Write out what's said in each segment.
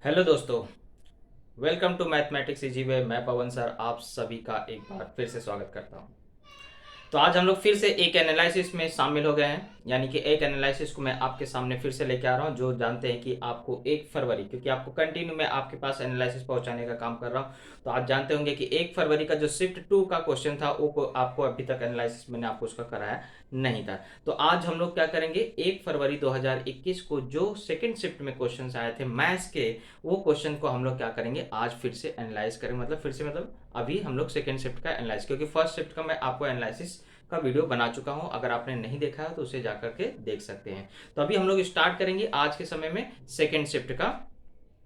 Hello दोस्तों। Welcome to mathematics easy way. मैं Pawan sir आप सभी का एक बार फिर से स्वागत करता हूं। तो आज हम लोग फिर से एक एनालिसिस में शामिल हो गए हैं, यानी कि एक एनालिसिस को मैं आपके सामने फिर से लेके आ रहा हूं। जो जानते हैं कि आपको 1 फरवरी, क्योंकि आपको कंटिन्यू मैं आपके पास एनालिसिस पहुंचाने का काम कर रहा हूं, तो आप जानते होंगे कि 1 फरवरी का जो शिफ्ट 2 का क्वेश्चन था वो आपको अभी तक एनालिसिस मैंने आपको उसका कराया नहीं था। तो आज हम लोग क्या करेंगे, 1 फरवरी 2021 को जो सेकेंड शिफ्ट में क्वेश्चन आए थे मैथ्स के, वो क्वेश्चन को हम लोग क्या करेंगे आज फिर से एनालाइज करेंगे। मतलब फिर से मतलब अभी हम लोग सेकेंड शिफ्ट का एनालाइज, क्योंकि फर्स्ट शिफ्ट का मैं आपको एनालिसिस का वीडियो बना चुका हूं। अगर आपने नहीं देखा है तो उसे जाकर के देख सकते हैं। तो अभी हम लोग स्टार्ट करेंगे आज के समय में सेकेंड शिफ्ट का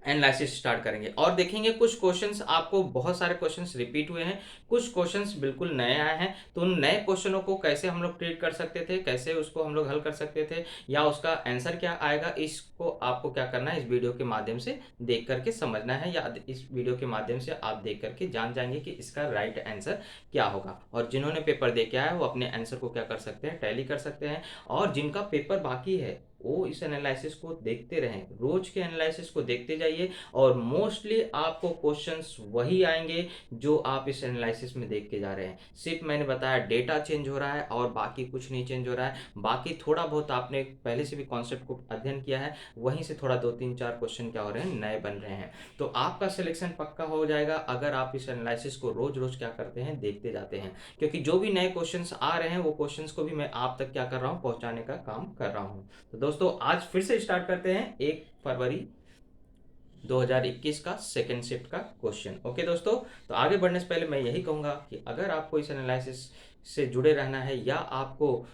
एनालिसिस स्टार्ट करेंगे और देखेंगे कुछ क्वेश्चंस। आपको बहुत सारे क्वेश्चंस रिपीट हुए हैं, कुछ क्वेश्चंस बिल्कुल नए आए हैं। तो उन नए क्वेश्चनों को कैसे हम लोग ट्रीट कर सकते थे, कैसे उसको हम लोग हल कर सकते थे, या उसका आंसर क्या आएगा, इसको आपको क्या करना है, इस वीडियो के माध्यम से देख करके समझना है, या इस वीडियो के माध्यम से आप देख करके जान जाएंगे कि इसका राइट आंसर क्या होगा। और जिन्होंने पेपर दे के आया वो अपने आंसर को क्या कर सकते हैं, टैली कर सकते हैं। और जिनका पेपर बाकी है वो इस एनालिसिस को देखते रहें, रोज के एनालिसिस को देखते जाइए, और मोस्टली आपको क्वेश्चंस वही आएंगे जो आप इस एनालिसिस में देख के जा रहे हैं। सिर्फ मैंने बताया डेटा चेंज हो रहा है और बाकी कुछ नहीं चेंज हो रहा है। बाकी थोड़ा बहुत आपने पहले से भी कॉन्सेप्ट को अध्ययन किया है, वहीं से थोड़ा 2 3 4 क्वेश्चन क्या हो रहे हैं, नए बन रहे हैं। तो आपका सिलेक्शन पक्का हो जाएगा अगर आप इस एनालिसिस को रोज रोज क्या करते हैं, देखते जाते हैं। क्योंकि जो भी नए क्वेश्चंस आ रहे हैं वो क्वेश्चंस को भी मैं आप तक क्या कर रहा हूँ, पहुंचाने का काम कर रहा हूँ। तो दोस्तों आज फिर से स्टार्ट करते हैं 1 फरवरी 2021 का सेकेंड शिफ्ट का क्वेश्चन। ओके दोस्तों, तो आगे बढ़ने से पहले मैं यही कहूंगा कि अगर आपको इस एनालिसिस से जुड़े रहना है या आपको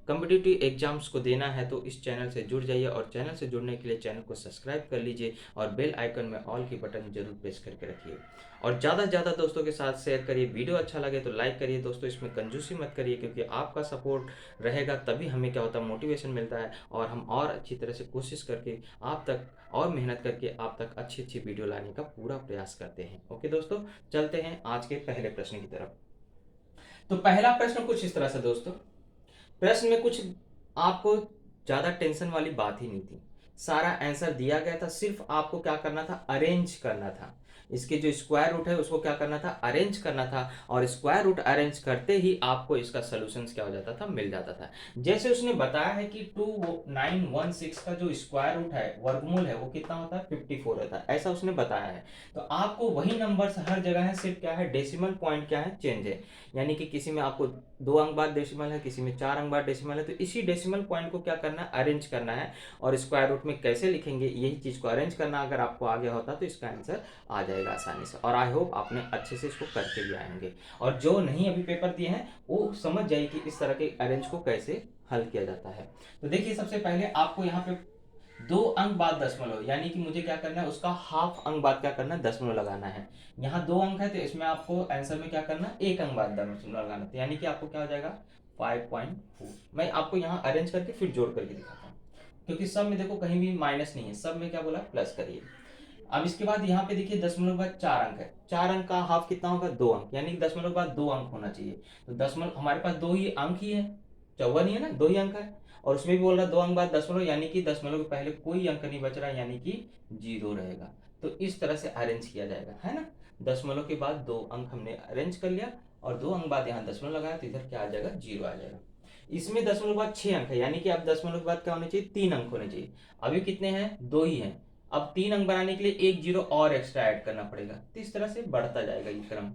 कम्पिटिटिव एग्जाम्स को देना है तो इस चैनल से जुड़ जाइए, और चैनल से जुड़ने के लिए चैनल को सब्सक्राइब कर लीजिए और बेल आइकन में ऑल की बटन जरूर प्रेस करके रखिए। और ज़्यादा से ज़्यादा दोस्तों के साथ शेयर करिए। वीडियो अच्छा लगे तो लाइक करिए दोस्तों, इसमें कंजूसी मत करिए, क्योंकि आपका सपोर्ट रहेगा तभी हमें क्या होता है, मोटिवेशन मिलता है, और हम और अच्छी तरह से कोशिश करके आप तक और मेहनत करके आप तक अच्छी अच्छी वीडियो लाने का पूरा प्रयास करते हैं। ओके दोस्तों, चलते हैं आज के पहले प्रश्न की तरफ। तो पहला प्रश्न कुछ इस तरह से दोस्तों, प्रश्न में कुछ आपको ज्यादा टेंशन वाली बात ही नहीं थी। सारा आंसर दिया गया था, सिर्फ आपको क्या करना था, अरेंज करना था। इसके जो स्क्वायर रूट है उसको क्या करना था, अरेंज करना था। और स्क्वायर रूट अरेंज करते ही आपको इसका सोल्यूशन क्या हो जाता था, मिल जाता था। जैसे उसने बताया है कि 2916 का जो स्क्वायर रूट है, वर्गमूल है, वो कितना होता है, 54 होता है, ऐसा उसने बताया है। तो आपको वही नंबर हर जगह है, सिर्फ क्या है, डेसिमल पॉइंट क्या है, चेंज है। यानी कि किसी में आपको 2 अंक बाद डेसिमल है, किसी में 4 अंक बाद डेसिमल है, तो इसी डेसिमल पॉइंट को क्या करना है, अरेंज करना है। और स्क्वायर रूट में कैसे लिखेंगे, यही चीज को अरेंज करना अगर आपको आ गया होता तो इसका आंसर आ जाएगा आसानी से। और आई होप आपने अच्छे से इसको करके भी आएंगे। और जो नहीं अभी पेपर दिए हैं वो समझ जाइए कि इस तरह के अरेंज को कैसे हल किया जाता है। तो देखिए सबसे पहले आपको यहाँ पे 2 अंक बाद दशमलव, यानी कि मुझे क्या करना है, उसका हाफ अंक बाद क्या करना है, दशमलव लगाना है। यहाँ 2 अंक है तो इसमें आपको आंसर में क्या करना है, 1 अंक बाद दशमलव लगाना था, यानी कि आपको क्या हो जाएगा, 5.4। मैं आपको यहाँ अरेंज करके फिर जोड़ करके दिखाता हूँ, क्योंकि सब में देखो कहीं भी माइनस नहीं है, सब में क्या बोला, प्लस करिए। अब इसके बाद यहाँ पे देखिए दशमलव बाद 4 अंक है, 4 अंक का हाफ कितना होगा, 2 अंक, यानी कि दशमलव बाद 2 अंक होना चाहिए। तो दशमलव हमारे पास दो ही अंक ही है, चौवन ही है ना, 2 ही अंक है। और उसमें भी बोल रहा है 2 अंक बाद दशमलव, यानी कि दशमलव के पहले कोई अंक नहीं बच रहा, यानी कि 0 रहेगा। तो इस तरह से अरेंज किया जाएगा, है ना। दशमलव के बाद 2 अंक हमने अरेंज कर लिया, और 2 अंक बाद यहाँ दशमलव लगाया तो इधर क्या आ जाएगा, 0 आ जाएगा। इसमें दशमलव के बाद 6 अंक है, यानी कि अब दशमलव के बाद क्या होने चाहिए, 3 अंक होने चाहिए। अभी कितने हैं, 2 ही हैं। अब 3 अंक बनाने के लिए एक जीरो और एक्स्ट्रा ऐड करना पड़ेगा, तो इस तरह से बढ़ता जाएगा ये क्रम।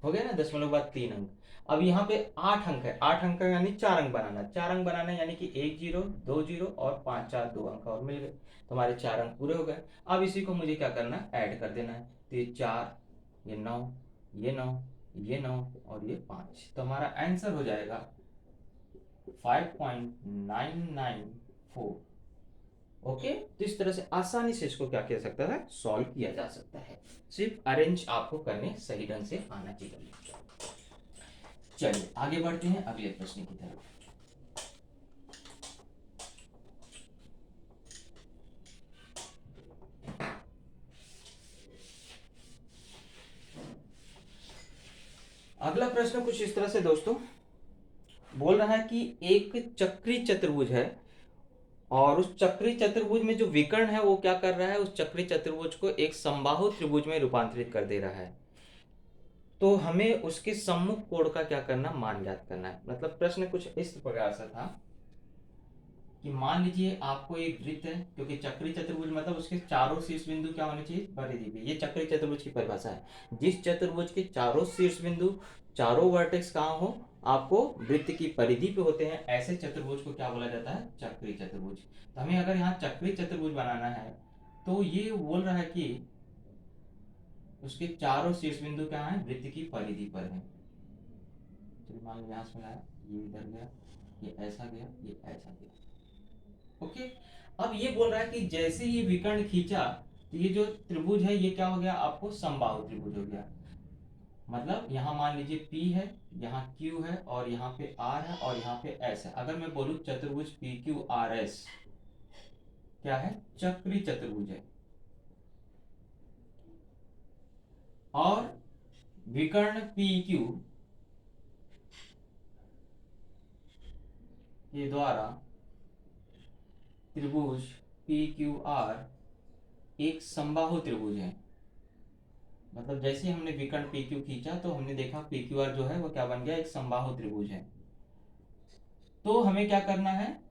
हो गया ना, दशमलव बाद 3 अंक। अब यहाँ पे 8 अंक है, 8 अंक का यानी 4 अंक बनाना, 4 अंक बनाना है, यानी कि एक जीरो, 2 जीरो और 5 4, 2 अंक और मिल गए, तो हमारे 4 अंक पूरे हो गए। अब इसी को मुझे क्या करना है, ऐड कर देना है। तो ये 4, ये 9, ये 9, ये 9 और ये 5, तो हमारा आंसर हो जाएगा 5.994। ओके, तो इस तरह से आसानी से इसको क्या किया सकता है, सॉल्व किया जा सकता है। सिर्फ अरेंज आपको करने सही ढंग से आना चाहिए। चलिए आगे बढ़ते हैं अगले प्रश्न की तरफ। अगला प्रश्न कुछ इस तरह से दोस्तों बोल रहा है कि एक चक्री चतुर्भुज है और उस चक्री चतुर्भुज में जो विकर्ण है वो क्या कर रहा है, उस चक्री चतुर्भुज को एक समबाहु त्रिभुज में रूपांतरित कर दे रहा है। तो हमें उसके सम्मुख कोण का क्या करना, मान ज्ञात करना है। मतलब प्रश्न कुछ इस प्रकार से था कि मान लीजिए आपको एक वृत्त है, क्योंकि चक्री चतुर्भुज मतलब उसके चारों शीर्ष बिंदु क्या होने चाहिए, परिधि पे। ये चक्री चतुर्भुज की परिभाषा है। जिस चतुर्भुज के चारों शीर्ष बिंदु, चारों वर्टेक्स कहाँ हो, आपको वृत्त की परिधि पे होते हैं, ऐसे चतुर्भुज को क्या बोला जाता है, चक्री चतुर्भुज। तो हमें अगर यहाँ चक्री चतुर्भुज बनाना है तो ये बोल रहा है कि उसके चारों शीर्ष बिंदु क्या है, वृत्त की परिधि पर है। चलिए मान लो यहाँ से मिलाया, ये इधर गया, ये ऐसा गया, ये ऐसा गया। ओके। अब ये बोल रहा है कि जैसे ये विकर्ण खींचा तो ये जो त्रिभुज है ये क्या हो गया, आपको समबाहु त्रिभुज हो गया। मतलब यहाँ मान लीजिए P है, यहाँ Q है, और यहाँ पे R है, और यहाँ पे S है। अगर मैं बोलूं चतुर्भुज PQRS क्या है, चक्री चतुर्भुज है। और विकर्ण PQ के द्वारा त्रिभुज PQR एक समबाहु त्रिभुज है। मतलब जैसे हमने विकर्ण PQ खींचा तो हमने देखा PQR जो है वो क्या बन गया, एक समबाहु त्रिभुज है। तो हमें क्या करना है,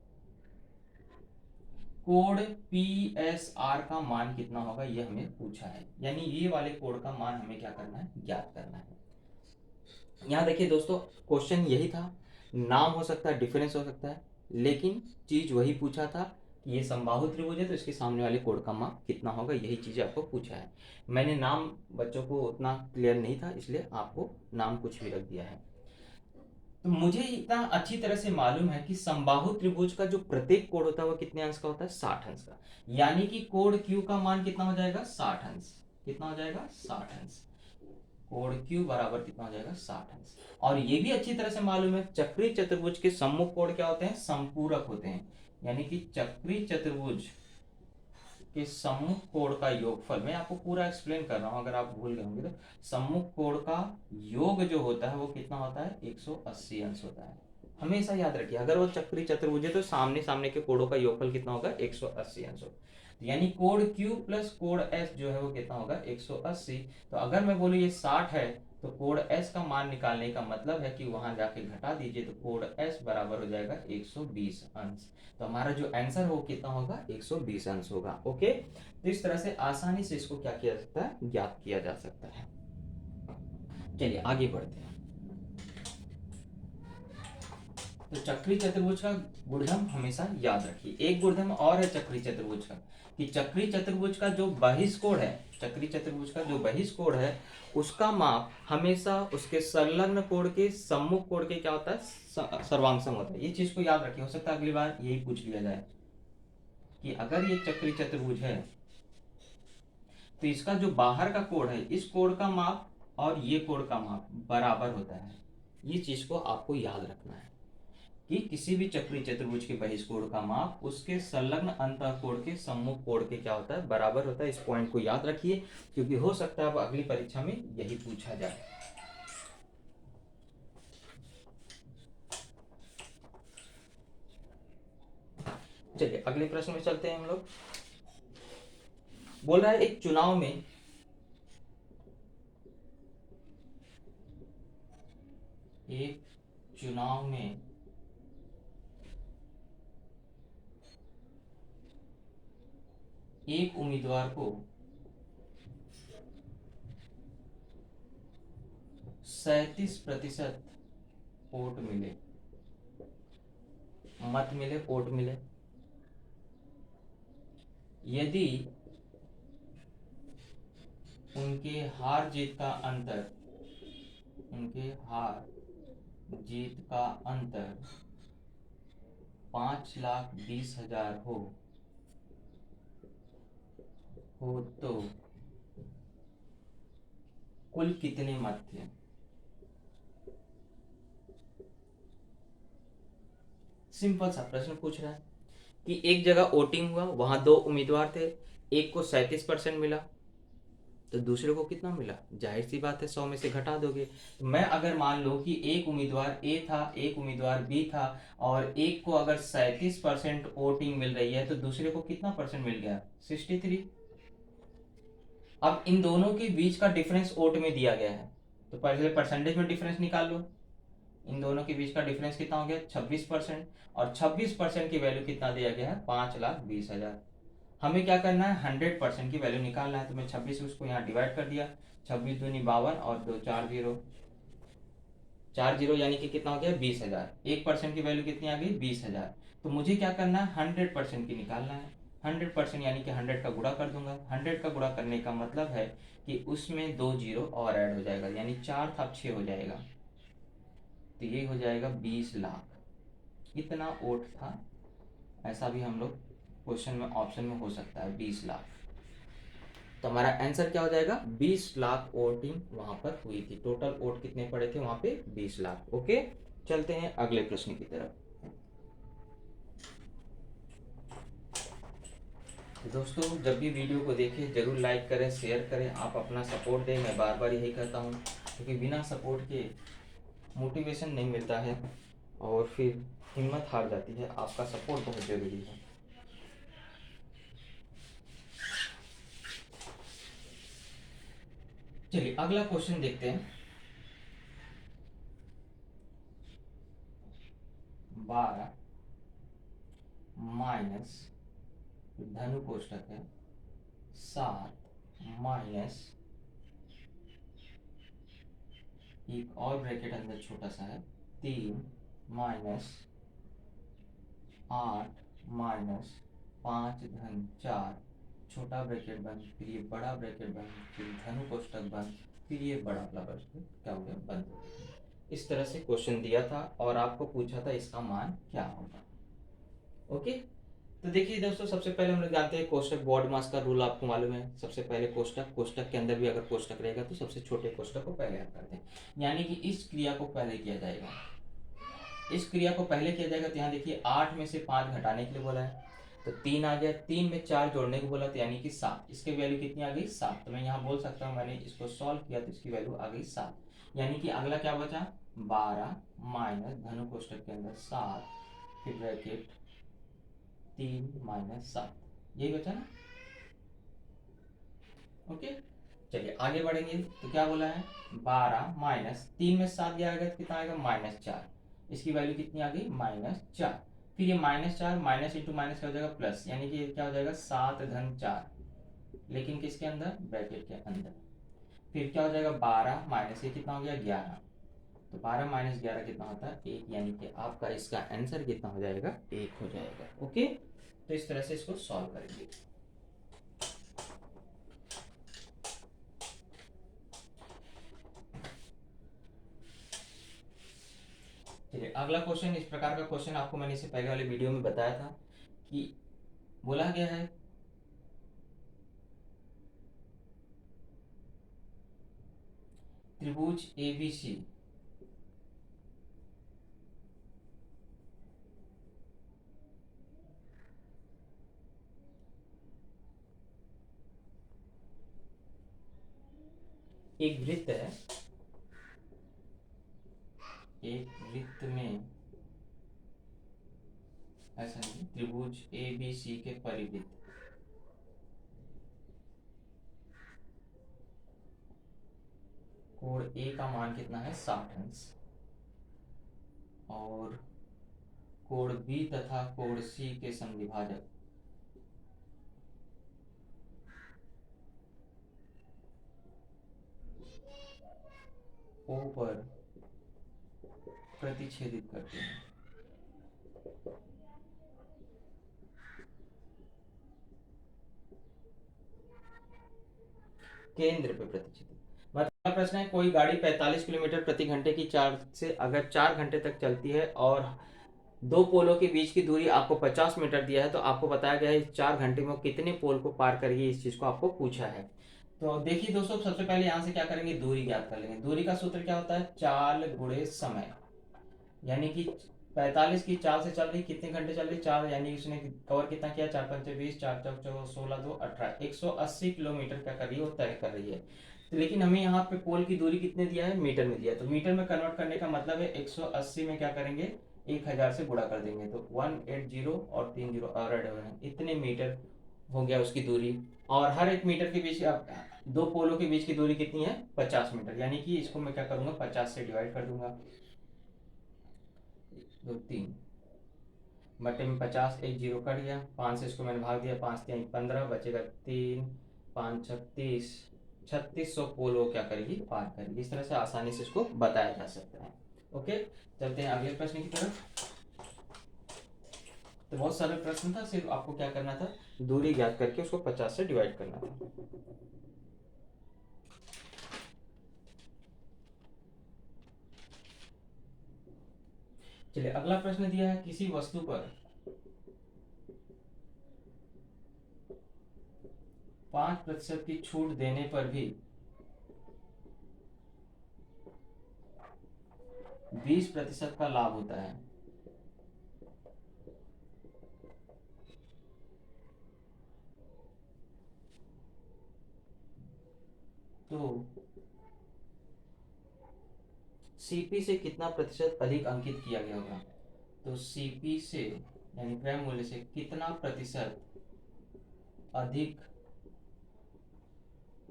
कोण PSR का मान कितना होगा ये हमें पूछा है। यानी ये वाले कोण का मान हमें क्या करना है, ज्ञात करना है। यहाँ देखिए दोस्तों, क्वेश्चन यही था। नाम हो सकता है, डिफरेंस हो सकता है, लेकिन चीज वही पूछा था कि ये समबाहु त्रिभुज है तो इसके सामने वाले कोण का मान कितना होगा, यही चीज आपको पूछा है। मैंने नाम बच्चों को उतना क्लियर नहीं था, इसलिए आपको नाम कुछ भी रख दिया है। तो मुझे इतना अच्छी तरह से मालूम है कि समबाहु त्रिभुज का जो प्रत्येक कोण होता है वो कितने अंश का होता है, 60 अंश का। यानी कि कोण Q का मान कितना हो जाएगा, 60 अंश। कितना हो जाएगा, 60 अंश। कोण Q बराबर कितना हो जाएगा, 60 अंश। और ये भी अच्छी तरह से मालूम है चक्री चतुर्भुज के सम्मुख कोण क्या होते हैं, संपूरक होते हैं। यानी कि चक्री चतुर्भुज के सम्मुख कोण का योगफल, मैं आपको पूरा एक्सप्लेन कर रहा हूं, अगर आप भूल गए होंगे तो। सम्मुख कोण का योग जो होता है वो कितना होता है, 180 अंश होता है। हमेशा याद रखिए, अगर वो चक्री चतुर्भुज है तो सामने सामने के कोणों का योगफल कितना होगा, 180 अंश होगा। यानी कोण Q प्लस कोण S जो है वो कितना होगा, 180। तो अगर मैं बोलूँ ये 60 है तो कोण S का मान निकालने का मतलब है कि वहां जाके घटा दीजिए तो कोण S बराबर हो जाएगा 120 अंश। तो हमारा जो आंसर हो कितना होगा, 120 अंश होगा। ओके। तो इस तरह से आसानी से इसको क्या किया जा सकता है, ज्ञात किया जा सकता है। चलिए आगे बढ़ते हैं। तो चक्री चतुर्भुज का गुणधर्म हमेशा याद रखिए। एक गुणधर्म और है चक्री चतुर्भुज का, कि चक्री चतुर्भुज का जो बहिष्कोण है, चक्री चतुर्भुज का जो बहिष्कोण है उसका माप हमेशा उसके संलग्न कोण के सम्मुख कोण के क्या होता है, सर्वांग सम होता है। ये चीज को याद रखिए, हो सकता है अगली बार यही पूछ लिया जाए कि अगर ये चक्री चतुर्भुज है तो इसका जो बाहर का कोण है, इस कोण का माप और ये कोण का माप बराबर होता है। ये चीज को आपको याद रखना है कि किसी भी चक्री चतुर्भुज के बहिष्कोण का माप उसके संलग्न अंतःकोण के सम्मुख कोण के क्या होता है, बराबर होता है। इस पॉइंट को याद रखिए, क्योंकि हो सकता है अब अगली परीक्षा में यही पूछा जाए। चलिए अगले प्रश्न में चलते हैं हम लोग। बोल रहा है एक चुनाव में एक उम्मीदवार को 37% वोट मिले, मत मिले, वोट मिले। यदि उनके हार जीत का अंतर 5,20,000 हो तो कुल कितने मत थे। सिंपल सा प्रश्न पूछ रहा है कि एक जगह वोटिंग हुआ, वहां 2 उम्मीदवार थे, एक को 37% मिला, तो दूसरे को कितना मिला, जाहिर सी बात है 100 में से घटा दोगे। तो मैं अगर मान लो कि एक उम्मीदवार ए था, एक उम्मीदवार बी था, और एक को अगर 37% वोटिंग मिल रही है तो दूसरे को कितना परसेंट मिल गया, 63। अब इन दोनों के बीच का डिफरेंस वोट में दिया गया है, तो पहले परसेंटेज में डिफरेंस निकाल लो। इन दोनों के बीच का डिफरेंस कितना हो गया, 26%। और 26% की वैल्यू कितना दिया गया है, 5,20,000। हमें क्या करना है, 100% की वैल्यू निकालना है। तो मैं 26 उसको यहाँ डिवाइड कर दिया, 26 दूनी 52 और 2 4 जीरो, 4 जीरो यानी कि कितना हो गया, 20,000। 1% की वैल्यू कितनी आ गई, 20,000। तो मुझे क्या करना है, 100% की निकालना है। 100% यानी कि 100 का गुणा कर दूंगा। 100 का गुणा करने का मतलब है कि उसमें 2 जीरो और ऐड हो जाएगा, यानी 4 था 6 हो जाएगा, तो ये हो जाएगा 20 लाख। इतना वोट था, ऐसा भी हम लोग क्वेश्चन में ऑप्शन में हो सकता है, 20 लाख। तो हमारा आंसर क्या हो जाएगा, 20 लाख वोटिंग वहां पर हुई थी। टोटल वोट कितने पड़े थे वहां पे, 20 लाख। ओके, चलते हैं अगले प्रश्न की तरफ। दोस्तों जब भी वीडियो को देखें जरूर लाइक करें, शेयर करें, आप अपना सपोर्ट दें। मैं बार बार यही कहता हूँ, क्योंकि बिना सपोर्ट के मोटिवेशन नहीं मिलता है और फिर हिम्मत हार जाती है। आपका सपोर्ट बहुत जरूरी है। चलिए अगला क्वेश्चन देखते हैं। 12 माइनस, धनु कोष्टक है, 7 माइनस, एक और ब्रैकेट अंदर छोटा सा है, 3 माइनस 8 माइनस 5 धन 4, छोटा ब्रैकेट बंद, फिर ये बड़ा ब्रैकेट बंद, फिर धनु कोष्टक बंद, फिर ये बड़ा वाला ब्रैकेट क्या हो गया, बंद हो गया। इस तरह से क्वेश्चन दिया था और आपको पूछा था इसका मान क्या होगा। ओके, तो देखिए दोस्तों, सबसे पहले हम लोग जानते हैं कोष्टक बॉड मास का रूल, आपको मालूम है। सबसे पहले कोष्टक, कोष्टक के अंदर भी अगर कोष्टक रहेगा तो सबसे छोटे कोष्टक को पहले आप करते हैं, यानी कि इस क्रिया को पहले किया जाएगा। इस क्रिया को पहले किया जाएगा, तो यहाँ देखिए 8 में से 5 घटाने के लिए बोला है, तो 3 आ गया। 3 में 4 जोड़ने को बोला, तो यानी कि 7। इसकी वैल्यू कितनी आ गई, 7। तो मैं यहाँ बोल सकता हूँ, मैंने इसको सॉल्व किया तो इसकी वैल्यू आ गई 7। यानी कि अगला क्या बचा, 12 माइनस धनु कोष्टक के अंदर 7, फिर ब्रैकेट 3 माइनस 7, यही बचा ना। ओके, चलिए आगे बढ़ेंगे। तो क्या बोला है, 12 माइनस 3 में 7 गया आएगा तो कितना आएगा, -4। इसकी वैल्यू कितनी आ गई, -4। फिर ये -4 माइनस इंटू माइनस क्या हो जाएगा, प्लस, यानी कि क्या हो जाएगा, 7 धन 4, लेकिन किसके अंदर, ब्रैकेट के अंदर। फिर क्या हो जाएगा, 12 माइनस ये कितना हो गया, 11। तो 12 माइनस 11 कितना होता है, 1, यानी कि आपका इसका आंसर कितना हो जाएगा, 1 हो जाएगा। ओके, तो इस तरह से इसको सॉल्व करेंगे। चलिए अगला क्वेश्चन, इस प्रकार का क्वेश्चन आपको मैंने इससे पहले वाले वीडियो में बताया था कि बोला गया है त्रिभुज एबीसी एक वृत्त है, एक वृत्त में, ऐसा नहीं, त्रिभुज एबीसी के परिवृत्त कोण ए का मान कितना है, 60 अंश, और कोण बी तथा कोण सी के समविभाजक ओ पर प्रतिच्छेदित करते हैं। केंद्र पे प्रतिच्छेदित मतलब प्रश्न है, कोई गाड़ी 45 किलोमीटर प्रति घंटे की चाल से अगर 4 घंटे तक चलती है और दो पोलों के बीच की दूरी आपको 50 मीटर दिया है, तो आपको बताया गया है 4 घंटे में कितने पोल को पार करेगी, इस चीज को आपको पूछा है। तो देखिए दोस्तों, सबसे पहले यहाँ से क्या करेंगे, दूरी ज्ञात कर लेंगे। दूरी का सूत्र क्या होता है, चाल गुणे समय, यानी कि 45 की 4 से चल रही, कितने घंटे चल रही, 4, यानी उसने कवर कितना किया, 4 पंचे 20, 4 चौक 16, 2 18, 180 किलोमीटर क्या कर रही है, वो तय कर रही है। तो लेकिन हमें यहाँ पे पोल की दूरी कितने दिया है, मीटर में दिया है, तो मीटर में कन्वर्ट करने का मतलब है 180 में क्या करेंगे, 1000 से गुणा कर देंगे, तो 180 और 3 जीरो और ऐड हो गए, इतने मीटर हो गया उसकी दूरी। और हर एक मीटर के बीच दो पोलों के बीच की दूरी कितनी है, 50 मीटर, यानी कि इसको मैं क्या करूंगा, 50 से डिवाइड कर दूंगा, 2 3 बटे में 50, एक जीरो कट गया, 5 से इसको मैंने भाग दिया, 5 3 15, बचेगा 3 5 36, 3600 पोल वो क्या करेगी, पार करेगी। इस तरह से आसानी से इसको बताया जा सकता है। ओके, चलते हैं अगले प्रश्न की तरफ। तो बहुत सारे प्रश्न था, सिर्फ आपको क्या करना था, दूरी ज्ञात करके उसको 50 से डिवाइड करना था। चलिए अगला प्रश्न दिया है, किसी वस्तु पर 5% की छूट देने पर भी 20% का लाभ होता है, तो सीपी से कितना प्रतिशत अधिक अंकित किया गया होगा। तो सीपी से यानी क्रय मूल्य से कितना प्रतिशत अधिक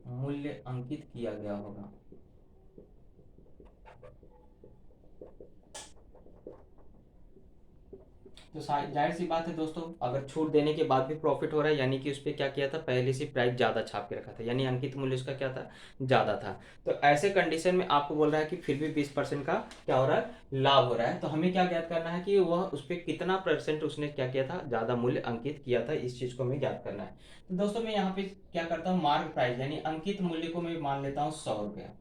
मूल्य अंकित किया गया होगा। तो जाहिर सी बात है दोस्तों, अगर छूट देने के बाद भी प्रॉफिट हो रहा है, यानी कि उस पर क्या किया था, पहले से प्राइस ज़्यादा छाप के रखा था, यानी अंकित मूल्य उसका क्या था, ज़्यादा था। तो ऐसे कंडीशन में आपको बोल रहा है कि फिर भी 20% का क्या हो रहा है, लाभ हो रहा है। तो हमें क्या ज्ञात करना है कि वह उस पर कितना परसेंट उसने क्या किया था, ज़्यादा मूल्य अंकित किया था, इस चीज़ को हमें ज्ञात करना है। तो दोस्तों मैं यहाँ पे क्या करता हूँ, मार्क प्राइस यानी अंकित मूल्य को मैं मान लेता हूँ 100 रुपया।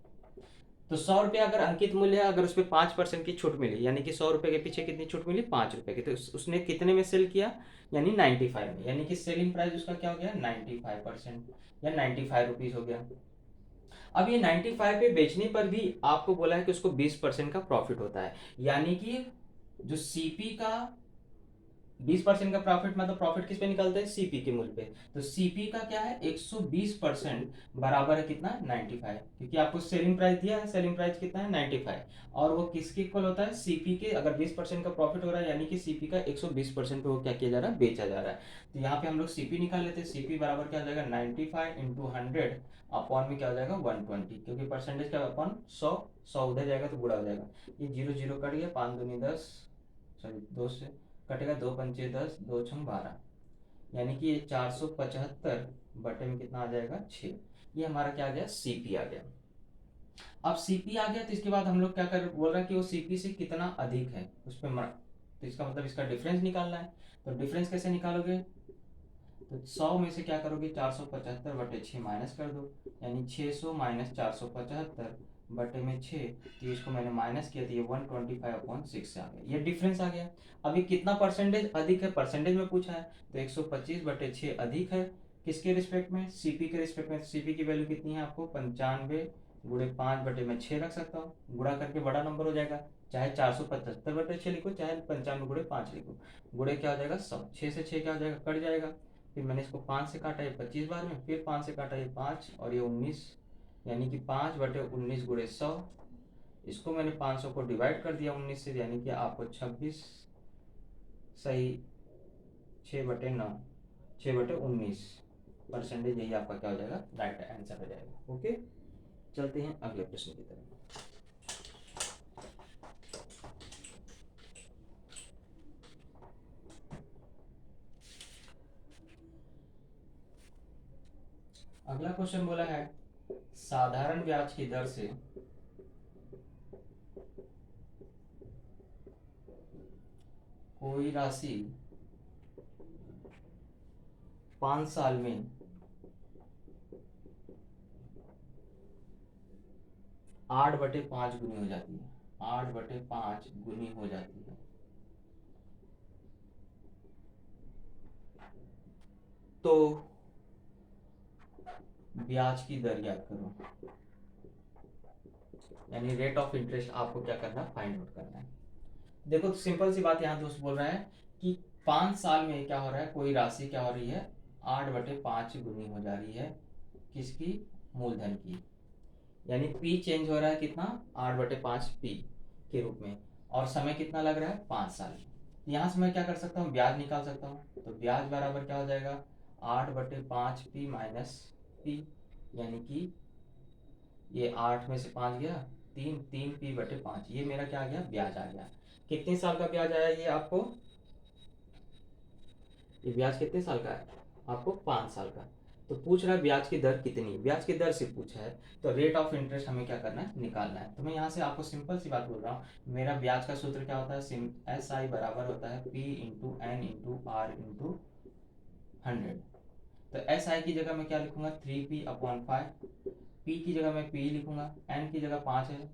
तो 100 रुपया अगर अंकित मूल्य है, अगर उस पर 5% की छूट मिली, यानी कि 100 रुपये के पीछे कितनी छूट मिली, 5 रुपये की, तो उसने कितने में सेल किया, यानी 95 में, यानी कि सेलिंग प्राइस उसका क्या हो गया, 95% या 95 रुपीज हो गया। अब ये 95 पे बेचने पर भी आपको बोला है कि उसको 20% का प्रॉफिट होता है, यानी कि जो सीपी का 20% का प्रॉफिट, मतलब प्रॉफिट किस पे निकलता है, सीपी के मूल्य पे। तो सीपी का क्या है, 120% बराबर है कितना, 95, क्योंकि आपको सेलिंग प्राइस दिया है, सेलिंग प्राइस कितना है, 95, और वो किसके इक्वल होता है, सीपी के। अगर 20% का प्रॉफिट हो रहा है, यानी कि सीपी का 120% पे वो क्या किया जा रहा है, बेचा जा रहा है। तो यहाँ पे हम लोग सीपी निकाल लेते हैं, सीपी बराबर क्या हो जाएगा, 95 इंटू 100 अपॉन में क्या हो जाएगा, 120, क्योंकि परसेंटेज का अपॉन 100, 100 उधर जाएगा तो बुरा हो जाएगा, ये जीरो जीरो कट गया, 5 दूनी 10, सॉरी 2 से कटेगा, 2 पंचे 10, 2 छंग 12, यानी कि ये 475 बटे में कितना आ जाएगा, 6। ये हमारा क्या आ गया, सीपी आ गया। अब सीपी आ गया तो इसके बाद हम लोग क्या कर बोल रहे हैं कि वो सीपी से कितना अधिक है उस पर तो इसका मतलब इसका डिफरेंस निकालना है। तो डिफरेंस कैसे निकालोगे, तो 100 में से क्या करोगे, 475 बटे 6 माइनस कर दो, यानी 600 माइनस 475 बटे में 6, तो इसको मैंने माइनस किया, तो ये 125/6 से आ गया, ये डिफरेंस आ गया। अभी कितना परसेंटेज अधिक है, परसेंटेज में पूछा है, तो 125 बटे 6 अधिक है, किसके रिस्पेक्ट में, सीपी के रिस्पेक्ट में। सीपी की वैल्यू कितनी है आपको, 95 गुणे 5 बटे में 6 रख सकता हूँ, गुणा करके बड़ा नंबर हो जाएगा, चाहे 475 बटे 6 लिखो, चाहे 95 गुणे 5 लिखो, गुणे क्या हो जाएगा, 100, 6 से 6 क्या हो जाएगा, कट जाएगा। फिर मैंने इसको 5 से काटा, ये 25 बार में, फिर 5 से काटा, ये 5 और ये 19, यानी कि 5 बटे 19 गुणे 100। इसको मैंने 500 को डिवाइड कर दिया 19 से, यानी कि आपको 26 सही 6 बटे 9, 6 बटे 19 परसेंटेज, यही आपका क्या हो जाएगा, राइट आंसर हो जाएगा। ओके, चलते हैं अगले प्रश्न की तरफ। अगला क्वेश्चन बोला है, साधारण ब्याज की दर से कोई राशि 5 साल में 8/5 गुनी हो जाती है, 8/5 गुनी हो जाती है, तो ब्याज की दर याद करो, यानी रेट ऑफ इंटरेस्ट आपको क्या करना है, फाइंड आउट करना है। देखो तो सिंपल सी बात यहाँ दोस्त बोल रहा है कि 5 साल में क्या हो रहा है, कोई राशि क्या हो रही है, 8/5 गुनी हो जा रही है किसकी, मूलधन की। यानी पी चेंज हो रहा है कितना, 8/5 पी के रूप में, और समय कितना लग रहा है, 5 साल। यहाँ से मैं क्या कर सकता हूँ, ब्याज निकाल सकता हूँ। तो ब्याज बराबर क्या हो जाएगा, 8/5 पी माइनस पी, यानी कि ये 8 में से 5 गया, 3 3 पी/5, ये मेरा क्या आ गया, ब्याज आ गया। कितने साल का ब्याज आया ये आपको, ये ब्याज कितने साल का है आपको, 5 साल का। तो पूछ रहा है ब्याज की दर कितनी, ब्याज की दर से पूछा है, तो रेट ऑफ इंटरेस्ट हमें क्या करना है, निकालना है। तो मैं यहाँ से आपको सिंपल सी बात बोल रहा हूँ, मेरा ब्याज का सूत्र क्या होता है, एस आई बराबर होता है P into N into R into 100। तो एस आई की जगह मैं क्या लिखूंगा, 3p/5, पी की जगह मैं पी लिखूंगा, एन की जगह 5 है,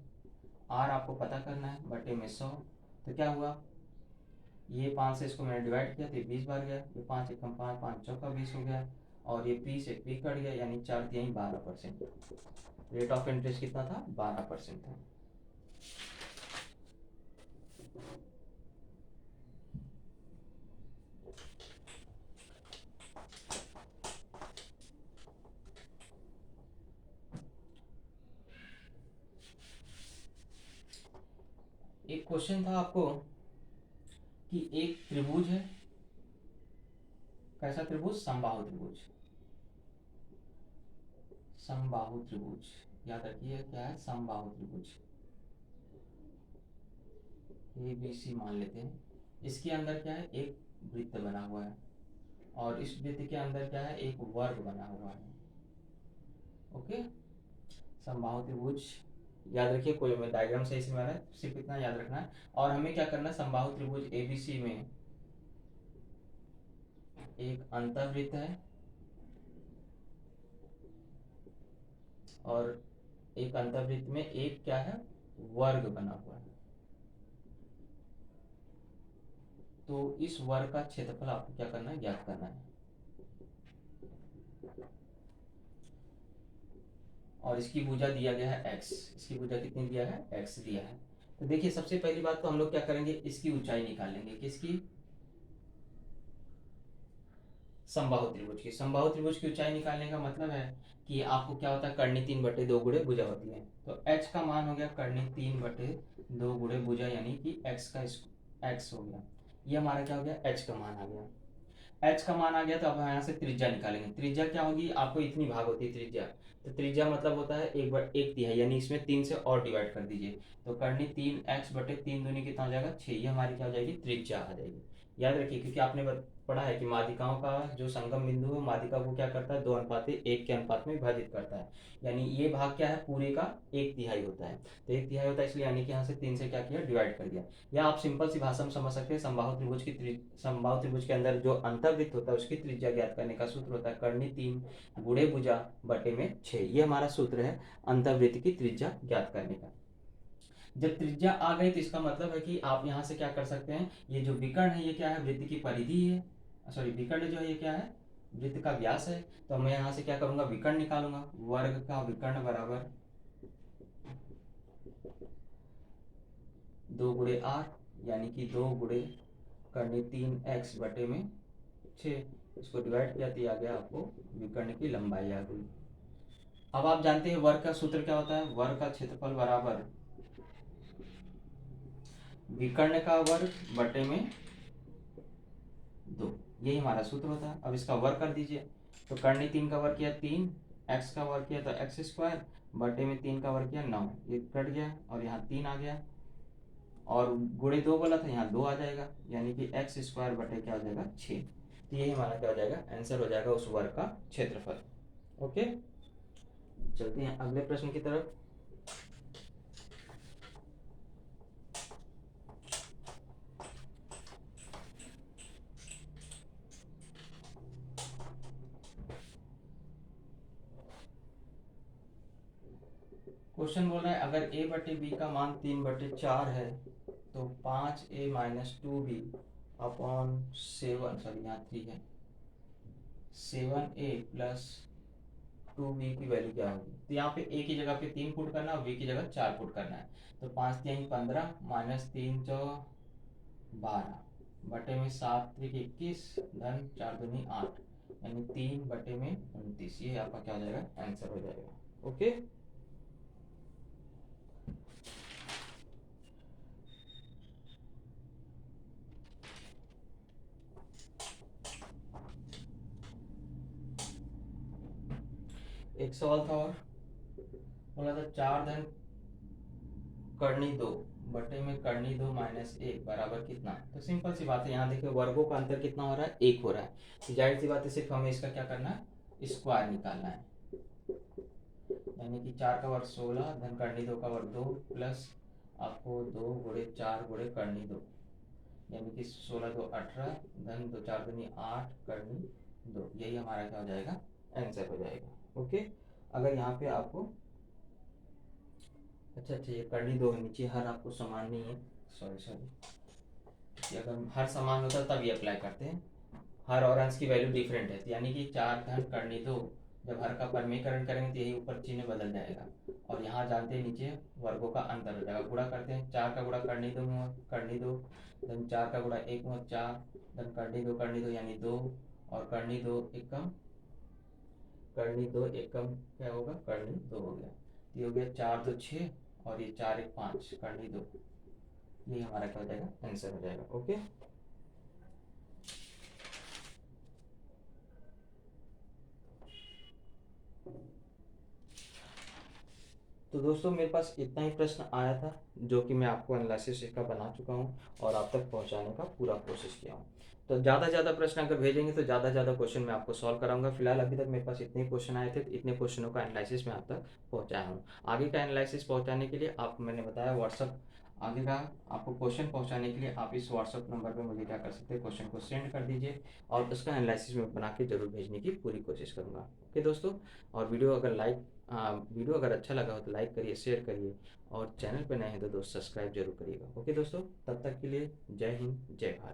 आर आपको पता करना है बटे में 100। तो क्या हुआ, ये 5 से इसको मैंने डिवाइड किया तो ये 20 बार गया, ये 5 एकम 5, 5 चौका 20 हो गया, और ये पी से पी कट गया, यानी 4 × 3 = 12%। रेट ऑफ इंटरेस्ट कितना था, 12% था। एक क्वेश्चन था आपको कि एक त्रिभुज है, कैसा त्रिभुज, समबाहु त्रिभुज, समबाहु त्रिभुज, याद रखिए क्या है, समबाहु त्रिभुज, ए बी सी मान लेते हैं। इसके अंदर क्या है, एक वृत्त बना हुआ है, और इस वृत्त के अंदर क्या है, एक वर्ग बना हुआ है। ओके, समबाहु त्रिभुज याद रखिए, कोई में डायग्राम सही से बना है, सिर्फ इतना याद रखना है। और हमें क्या करना है, समबाहु त्रिभुज एबीसी में एक अंतःवृत्त है और एक अंतःवृत्त में एक क्या है, वर्ग बना हुआ है। तो इस वर्ग का क्षेत्रफल आपको क्या करना है, ज्ञात करना है। और इसकी भुजा दिया गया है x, इसकी भुजा कितनी दिया है, x दिया है। तो देखिए सबसे पहली बात तो हम लोग क्या करेंगे, इसकी ऊंचाई निकालेंगे, किसकी, समबाहु त्रिभुज की। समबाहु त्रिभुज की ऊंचाई निकालने का मतलब है कि आपको क्या होता है, कर्णी 3/2 गुणे भुजा होती है। तो h का मान हो गया कर्णी 3/2 गुणे भुजा, यानी कि x का x हो गया, ये हमारा क्या हो गया, h का मान आ गया। h का मान आ गया तो अब हम यहाँ से त्रिज्या निकालेंगे। त्रिज्या क्या होगी, आपको इतनी भाग होती है त्रिज्या, तो त्रिज्या मतलब होता है 1/1 यानी इसमें 3 से और डिवाइड कर दीजिए। तो करनी 3x/3 दूनी कितना हो जाएगा, 6, ये हमारी क्या हो जाएगी, त्रिज्या आ जाएगी। याद रखिए क्योंकि आपने पढ़ा है कि माध्यिकाओं का जो संगम बिंदु है, माध्यिका को क्या करता है, 2:1 के अनुपात में विभाजित करता है। यानी ये भाग क्या है, पूरे का 1/3 होता है। तो 1/3 होता है, इसलिए यानी कि यहाँ से 3 से क्या किया, डिवाइड कर दिया। या आप सिंपल सी भाषा में समझ सकते हैं, समबाहु त्रिभुज के अंदर जो अंतर्वृत्त होता है उसकी त्रिज्या ज्ञात करने का सूत्र होता है कर्णी 3 गुणे भुजा बटे में 6, ये हमारा सूत्र है अंतर्वृत्त की त्रिज्या ज्ञात करने का। जब त्रिज्या आ गई तो इसका मतलब है कि आप यहाँ से क्या कर सकते हैं, ये जो विकर्ण है ये क्या है, वृत्त की परिधि है, सॉरी विकर्ण जो है ये क्या है, वृत्त का व्यास है। तो मैं यहाँ से क्या करूंगा, विकर्ण निकालूंगा, वर्ग का विकर्ण बराबर 2 गुणे आर, यानी कि 2 गुणे करनी 3x बटे में 6, इसको डिवाइड किया तो आ गया आपको विकर्ण की लंबाई आ गई। अब आप जानते हैं वर्ग का सूत्र क्या होता है, वर्ग का क्षेत्रफल बराबर विकर्ण का वर्ग बटे में 2, यही हमारा सूत्र होता है। अब इसका वर्ग कर दीजिए, तो करनी 3 का वर्ग किया 3, x का वर्ग किया तो x² बटे में 3 का वर्ग किया 9, ये कट गया और यहाँ 3 आ गया, और गुणे 2 बोला था, यहाँ 2 आ जाएगा, यानी कि x² बटे क्या हो जाएगा, 6। तो यही हमारा क्या हो जाएगा, आंसर हो जाएगा उस वर्ग का क्षेत्रफल। ओके, चलते हैं अगले प्रश्न की तरफ। क्वेश्चन बोल रहा है अगर a/b का मान 3/4 है तो 5a-2b/7, सॉरी यहाँ 3 है, 7a + 2b की वैल्यू क्या होगी। तो यहाँ पे a की जगह पे 3 पुट करना है और b की जगह 4 पुट करना है। तो 5×3 = 15 -3 × 12 बटे में 7 त्रिक 21 धन 4 दूनी 8 यानी 3 बटे में 29। ये आपका क्या हो जाएगा, आंसर हो जाएगा। ओके, एक सवाल था और बोला था 4 धन करनी 2 बटे में करनी 2 माइनस 1 बराबर कितना। तो सिंपल सी बात है, यहाँ देखिए वर्गों का अंतर कितना हो रहा है, 1 हो रहा है। तो जाहिर सी बात है सिर्फ हमें इसका क्या करना है, स्क्वायर निकालना है। यानी कि 4 का वर्ग 16 धन करनी 2 का वर्ग 2 प्लस आपको 2 गुणे 4 गुणे करनी 2 यानी कि 16 2 18 धन 2 4 दूनी 8 करनी 2। यही हमारा क्या हो जाएगा, आंसर हो जाएगा। ओके, अगर यहाँ पे आपको अच्छा ये करनी 2 है, नीचे हर आपको समान नहीं है, सॉरी अगर हर समान होता तब ये अप्लाई करते हैं। हर और अंश की वैल्यू डिफरेंट है, यानी कि 4 धन करनी 2 जब हर का परमीकरण करेंगे तो यही ऊपर चिन्ह बदल जाएगा। और यहाँ जानते हैं नीचे वर्गों का अंतर हो जाएगा। गुणा करते हैं, 4 का गुणा करनी 2 करनी 2 धन 4 का गुणा 1 4 धन करनी 2 यानी 2 और करनी 2 एकम क्या होगा, करनी 2 हो गया। ये हो गया 4 2 6 और ये 4 1 5 करनी 2। ये हमारा क्या हो जाएगा, आंसर हो जाएगा। ओके, तो दोस्तों मेरे पास इतना ही प्रश्न आया था जो कि मैं आपको एनालिसिस इसका बना चुका हूँ और आप तक पहुँचाने का पूरा कोशिश किया हूँ। तो ज़्यादा से ज़्यादा प्रश्न अगर भेजेंगे तो ज़्यादा से ज़्यादा क्वेश्चन मैं आपको सॉल्व कराऊंगा। फिलहाल अभी तक मेरे पास इतने क्वेश्चन आए थे, तो इतने क्वेश्चनों का एनालिसिस मैं आप तक पहुँचाया हूँ। आगे का एनालिसिस पहुँचाने के लिए आप, मैंने बताया व्हाट्सअप, आगे का आपको क्वेश्चन पहुँचाने के लिए आप इस व्हाट्सअप नंबर पर मुझे क्या कर सकते हैं, क्वेश्चन को सेंड कर दीजिए और उसका एनालिसिस मैं बना के जरूर भेजने की पूरी कोशिश करूँगा। ओके दोस्तों, और वीडियो अगर अच्छा लगा हो तो लाइक करिए, शेयर करिए और चैनल पर नए हैं तो दोस्त सब्सक्राइब जरूर करिएगा। ओके दोस्तों, तब तक के लिए जय हिंद जय भारत।